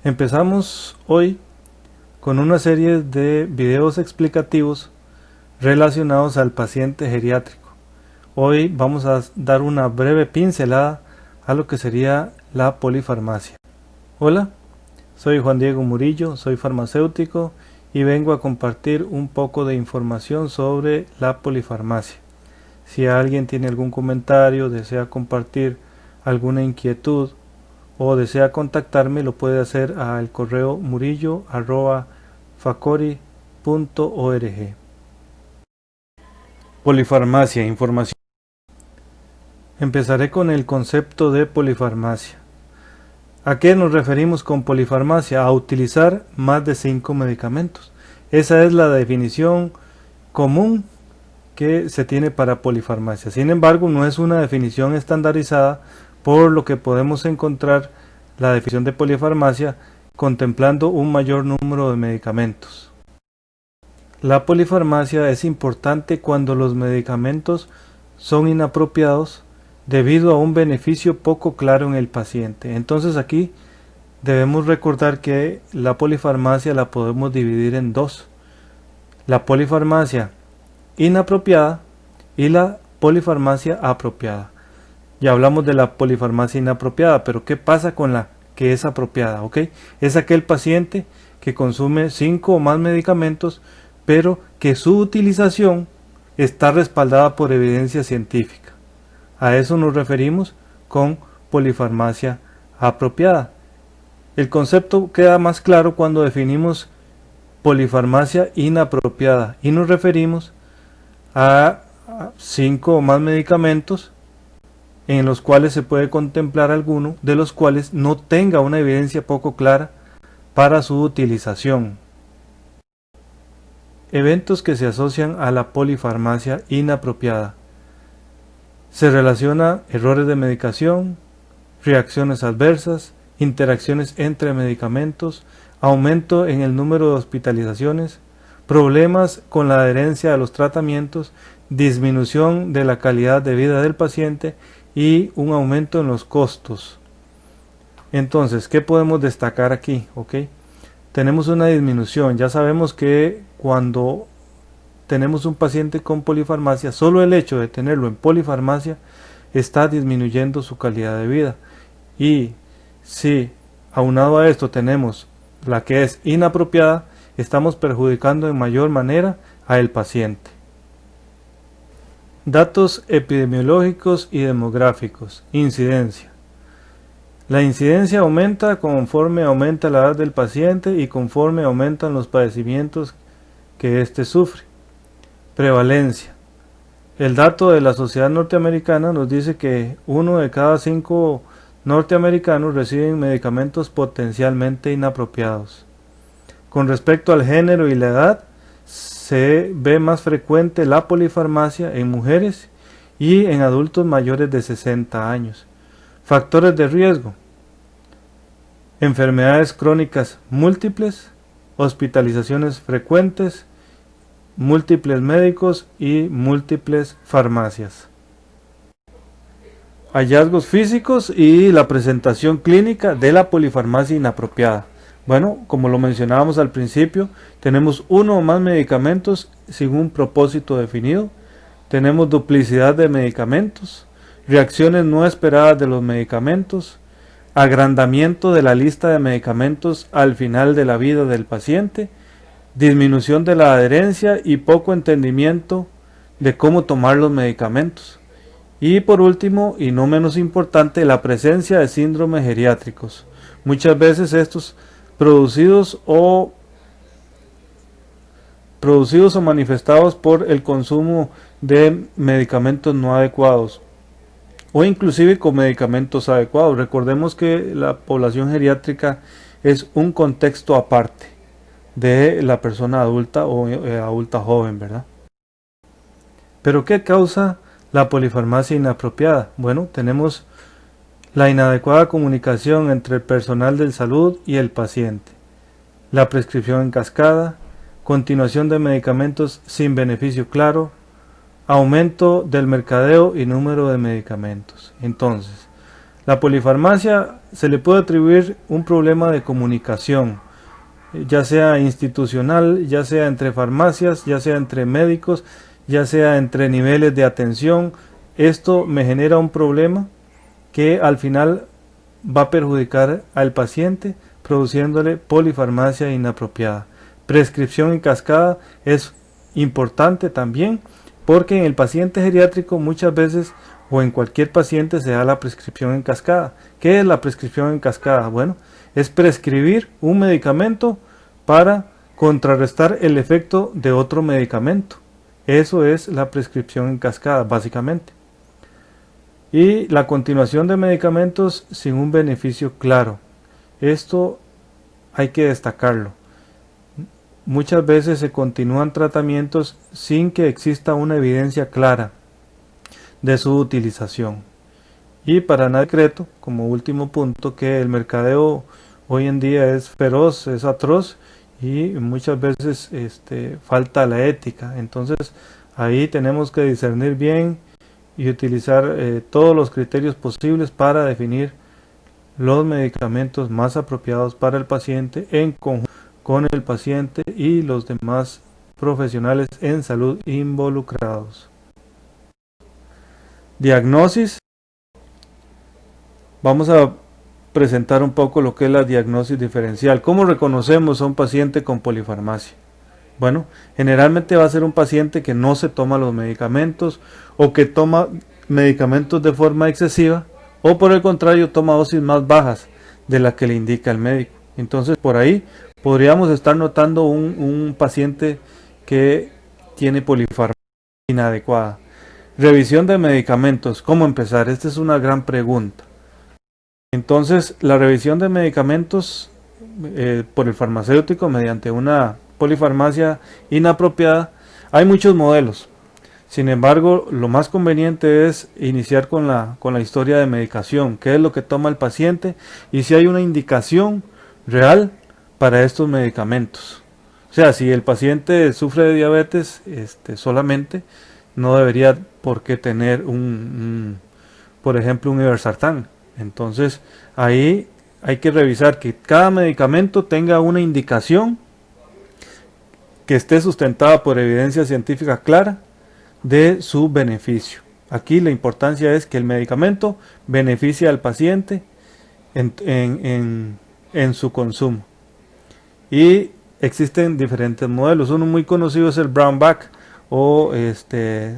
Empezamos hoy con una serie de videos explicativos relacionados al paciente geriátrico. Hoy vamos a dar una breve pincelada a lo que sería la polifarmacia. Hola, soy Juan Diego Murillo, soy farmacéutico y vengo a compartir un poco de información sobre la polifarmacia. Si alguien tiene algún comentario, desea compartir alguna inquietud o desea contactarme, lo puede hacer al correo murillo@facori.org. Polifarmacia, información. Empezaré con el concepto de polifarmacia. ¿A qué nos referimos con polifarmacia? A utilizar más de 5 medicamentos. Esa es la definición común que se tiene para polifarmacia. Sin embargo, no es una definición estandarizada, por lo que podemos encontrar la definición de polifarmacia contemplando un mayor número de medicamentos. La polifarmacia es importante cuando los medicamentos son inapropiados debido a un beneficio poco claro en el paciente. Entonces aquí debemos recordar que la polifarmacia la podemos dividir en dos: la polifarmacia inapropiada y la polifarmacia apropiada. Ya hablamos de la polifarmacia inapropiada, pero ¿qué pasa con la que es apropiada? Es aquel paciente que consume 5 o más medicamentos, pero que su utilización está respaldada por evidencia científica. A eso nos referimos con polifarmacia apropiada. El concepto queda más claro cuando definimos polifarmacia inapropiada y nos referimos a 5 o más medicamentos en los cuales se puede contemplar alguno de los cuales no tenga una evidencia poco clara para su utilización. Eventos que se asocian a la polifarmacia inapropiada. Se relaciona errores de medicación, reacciones adversas, interacciones entre medicamentos, aumento en el número de hospitalizaciones, problemas con la adherencia a los tratamientos, disminución de la calidad de vida del paciente y un aumento en los costos. Entonces, ¿qué podemos destacar aquí? Tenemos una disminución. Ya sabemos que cuando tenemos un paciente con polifarmacia, solo el hecho de tenerlo en polifarmacia está disminuyendo su calidad de vida. Y si aunado a esto tenemos la que es inapropiada, estamos perjudicando en mayor manera al paciente. Datos epidemiológicos y demográficos. Incidencia. La incidencia aumenta conforme aumenta la edad del paciente y conforme aumentan los padecimientos que éste sufre. Prevalencia. El dato de la Sociedad Norteamericana nos dice que 1 de cada 5 norteamericanos reciben medicamentos potencialmente inapropiados. Con respecto al género y la edad, se ve más frecuente la polifarmacia en mujeres y en adultos mayores de 60 años. Factores de riesgo: enfermedades crónicas múltiples, hospitalizaciones frecuentes, múltiples médicos y múltiples farmacias. Hallazgos físicos y la presentación clínica de la polifarmacia inapropiada. Bueno, como lo mencionábamos al principio, tenemos 1 o más medicamentos sin un propósito definido, tenemos duplicidad de medicamentos, reacciones no esperadas de los medicamentos, agrandamiento de la lista de medicamentos al final de la vida del paciente, disminución de la adherencia y poco entendimiento de cómo tomar los medicamentos. Y por último, y no menos importante, la presencia de síndromes geriátricos. Muchas veces estos producidos o manifestados por el consumo de medicamentos no adecuados o inclusive con medicamentos adecuados. Recordemos que la población geriátrica es un contexto aparte de la persona adulta o adulta joven, ¿verdad? ¿Pero qué causa la polifarmacia inapropiada? Bueno, tenemos la inadecuada comunicación entre el personal de salud y el paciente, la prescripción en cascada, continuación de medicamentos sin beneficio claro, aumento del mercadeo y número de medicamentos. Entonces, La polifarmacia se le puede atribuir un problema de comunicación, ya sea institucional, ya sea entre farmacias, ya sea entre médicos, ya sea entre niveles de atención. Esto me genera un problema que al final va a perjudicar al paciente, produciéndole polifarmacia inapropiada. Prescripción en cascada es importante también, porque en el paciente geriátrico muchas veces o en cualquier paciente se da la prescripción en cascada. ¿Qué es la prescripción en cascada? Bueno, es prescribir un medicamento para contrarrestar el efecto de otro medicamento. Eso es la prescripción en cascada, básicamente. Y la continuación de medicamentos sin un beneficio claro. Esto hay que destacarlo. Muchas veces se continúan tratamientos sin que exista una evidencia clara de su utilización. Y para nada secreto, como último punto, que el mercadeo hoy en día es feroz, es atroz y muchas veces falta la ética. Entonces ahí tenemos que discernir bien y utilizar todos los criterios posibles para definir los medicamentos más apropiados para el paciente en conjunto con el paciente y los demás profesionales en salud involucrados. Diagnosis. Vamos a presentar un poco lo que es la diagnosis diferencial. ¿Cómo reconocemos a un paciente con polifarmacia? Bueno, generalmente va a ser un paciente que no se toma los medicamentos o que toma medicamentos de forma excesiva o por el contrario toma dosis más bajas de la que le indica el médico. Entonces por ahí podríamos estar notando un paciente que tiene polifarmacia inadecuada. Revisión de medicamentos. ¿Cómo empezar? Esta es una gran pregunta. Entonces, la revisión de medicamentos por el farmacéutico mediante una polifarmacia inapropiada, hay muchos modelos. Sin embargo, lo más conveniente es iniciar con la historia de medicación, qué es lo que toma el paciente y si hay una indicación real para estos medicamentos. O sea, si el paciente sufre de diabetes solamente, no debería por qué tener por ejemplo, un irbesartán. Entonces ahí hay que revisar que cada medicamento tenga una indicación que esté sustentada por evidencia científica clara de su beneficio. Aquí la importancia es que el medicamento beneficie al paciente en su consumo. Y existen diferentes modelos. Uno muy conocido es el brown bag, o que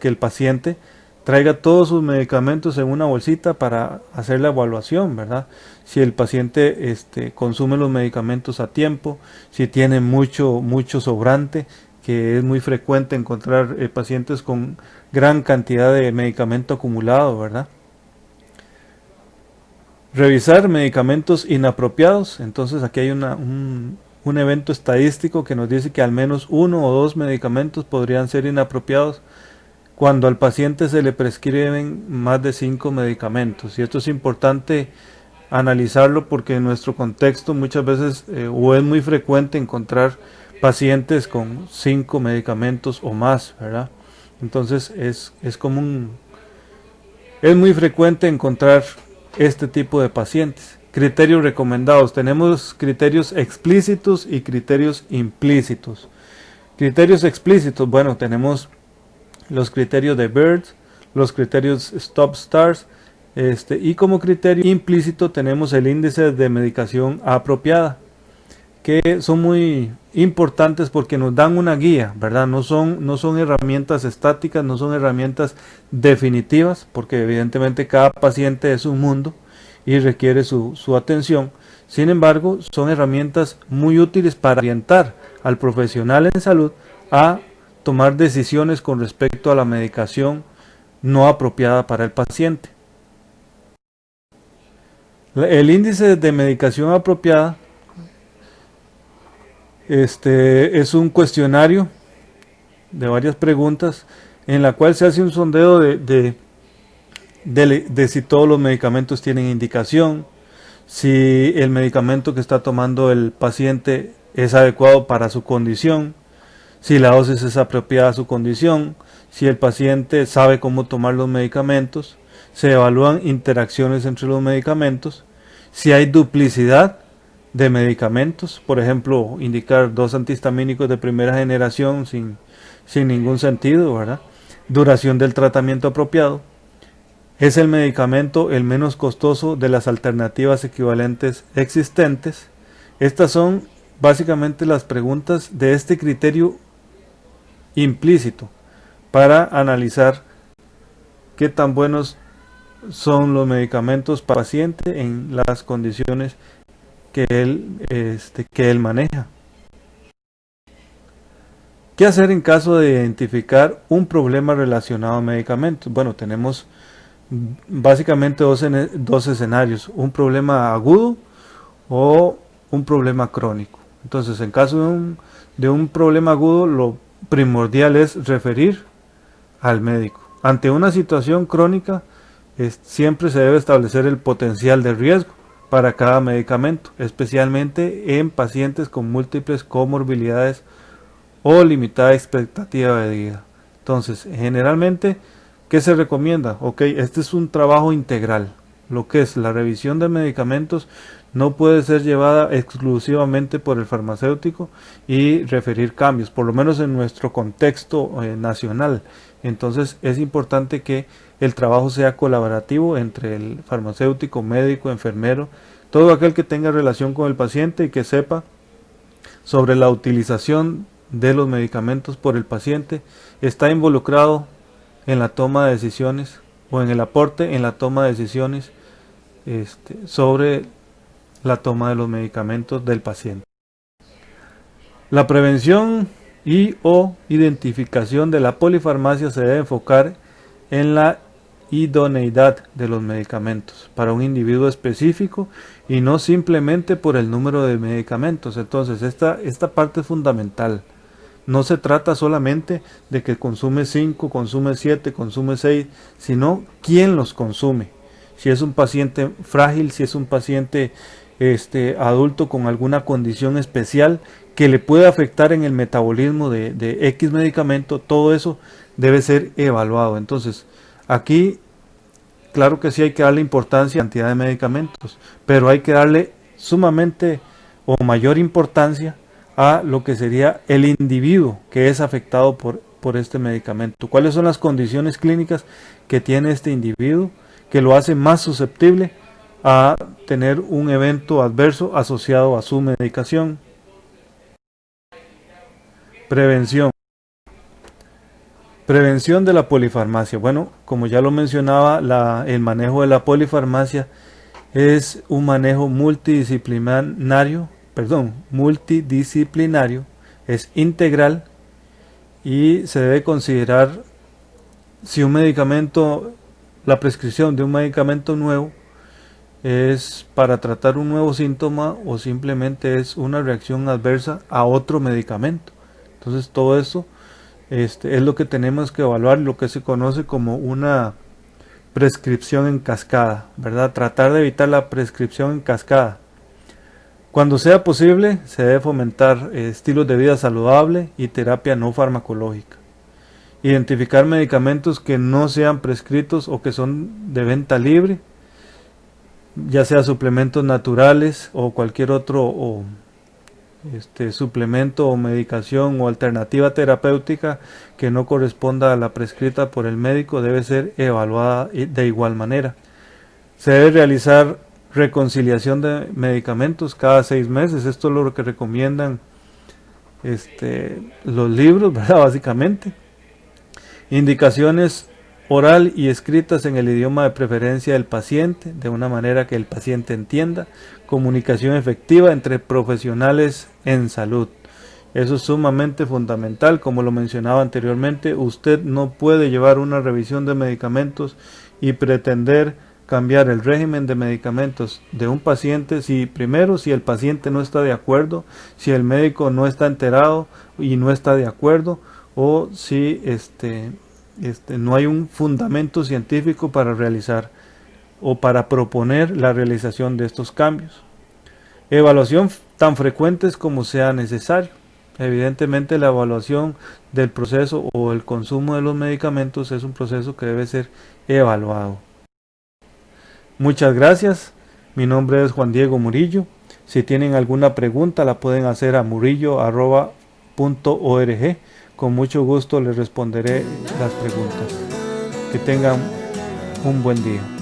el paciente traiga todos sus medicamentos en una bolsita para hacer la evaluación, ¿verdad? Si el paciente consume los medicamentos a tiempo, si tiene mucho sobrante, que es muy frecuente encontrar pacientes con gran cantidad de medicamento acumulado, ¿verdad? Revisar medicamentos inapropiados. Entonces aquí hay un evento estadístico que nos dice que al menos 1 o 2 medicamentos podrían ser inapropiados cuando al paciente se le prescriben más de 5 medicamentos. Y esto es importante analizarlo porque en nuestro contexto muchas veces o es muy frecuente encontrar pacientes con 5 medicamentos o más, ¿verdad? Entonces es muy frecuente encontrar este tipo de pacientes. Criterios recomendados. Tenemos criterios explícitos y criterios implícitos. Criterios explícitos, bueno, tenemos los criterios de BIRD, los criterios Stop Stars, y como criterio implícito tenemos el índice de medicación apropiada, que son muy importantes porque nos dan una guía, ¿verdad? No son herramientas estáticas, no son herramientas definitivas, porque evidentemente cada paciente es un mundo y requiere su atención. Sin embargo, son herramientas muy útiles para orientar al profesional en salud a tomar decisiones con respecto a la medicación no apropiada para el paciente. El índice de medicación apropiada es un cuestionario de varias preguntas en la cual se hace un sondeo de si todos los medicamentos tienen indicación, si el medicamento que está tomando el paciente es adecuado para su condición, si la dosis es apropiada a su condición, si el paciente sabe cómo tomar los medicamentos, se evalúan interacciones entre los medicamentos, si hay duplicidad de medicamentos, por ejemplo, indicar dos antihistamínicos de primera generación sin ningún sentido, ¿verdad? Duración del tratamiento apropiado. ¿Es el medicamento el menos costoso de las alternativas equivalentes existentes? Estas son básicamente las preguntas de este criterio implícito para analizar qué tan buenos son los medicamentos para el paciente en las condiciones que él maneja. ¿Qué hacer en caso de identificar un problema relacionado a medicamentos? Bueno, tenemos básicamente dos escenarios, un problema agudo o un problema crónico. Entonces, en caso de un problema agudo, lo primordial es referir al médico. Ante una situación crónica, siempre se debe establecer el potencial de riesgo para cada medicamento, especialmente en pacientes con múltiples comorbilidades o limitada expectativa de vida. Entonces, generalmente, ¿qué se recomienda? Ok, este es un trabajo integral. Lo que es la revisión de medicamentos no puede ser llevada exclusivamente por el farmacéutico y referir cambios, por lo menos en nuestro contexto nacional. Entonces es importante que el trabajo sea colaborativo entre el farmacéutico, médico, enfermero, todo aquel que tenga relación con el paciente y que sepa sobre la utilización de los medicamentos por el paciente, está involucrado en la toma de decisiones o en el aporte en la toma de decisiones sobre la toma de los medicamentos del paciente. La prevención y o identificación de la polifarmacia se debe enfocar en la idoneidad de los medicamentos para un individuo específico y no simplemente por el número de medicamentos. Entonces esta parte es fundamental. No se trata solamente de que consume 5, consume 7, consume 6, sino quién los consume. Si es un paciente frágil, si es un paciente adulto con alguna condición especial que le puede afectar en el metabolismo de X medicamento, todo eso debe ser evaluado. Entonces, aquí, claro que sí hay que darle importancia a la cantidad de medicamentos, pero hay que darle sumamente o mayor importancia a lo que sería el individuo que es afectado por este medicamento. ¿Cuáles son las condiciones clínicas que tiene este individuo que lo hace más susceptible a tener un evento adverso asociado a su medicación? Prevención. Prevención de la polifarmacia. Bueno, como ya lo mencionaba, el manejo de la polifarmacia es un manejo multidisciplinario, es integral y se debe considerar si un medicamento, la prescripción de un medicamento nuevo es para tratar un nuevo síntoma o simplemente es una reacción adversa a otro medicamento. Entonces todo eso es lo que tenemos que evaluar, lo que se conoce como una prescripción en cascada, ¿verdad? Tratar de evitar la prescripción en cascada. Cuando sea posible, se debe fomentar estilos de vida saludable y terapia no farmacológica. Identificar medicamentos que no sean prescritos o que son de venta libre, ya sea suplementos naturales o cualquier otro suplemento o medicación o alternativa terapéutica que no corresponda a la prescrita por el médico, debe ser evaluada de igual manera. Se debe realizar reconciliación de medicamentos cada 6 meses. Esto es lo que recomiendan los libros, ¿verdad? Básicamente. Indicaciones oral y escritas en el idioma de preferencia del paciente, de una manera que el paciente entienda. Comunicación efectiva entre profesionales en salud. Eso es sumamente fundamental. Como lo mencionaba anteriormente, usted no puede llevar una revisión de medicamentos y pretender cambiar el régimen de medicamentos de un paciente si el paciente no está de acuerdo, si el médico no está enterado y no está de acuerdo, o si no hay un fundamento científico para realizar o para proponer la realización de estos cambios. Evaluación tan frecuentes como sea necesario. Evidentemente la evaluación del proceso o el consumo de los medicamentos es un proceso que debe ser evaluado. Muchas gracias. Mi nombre es Juan Diego Murillo. Si tienen alguna pregunta la pueden hacer a murillo.org. Con mucho gusto les responderé las preguntas. Que tengan un buen día.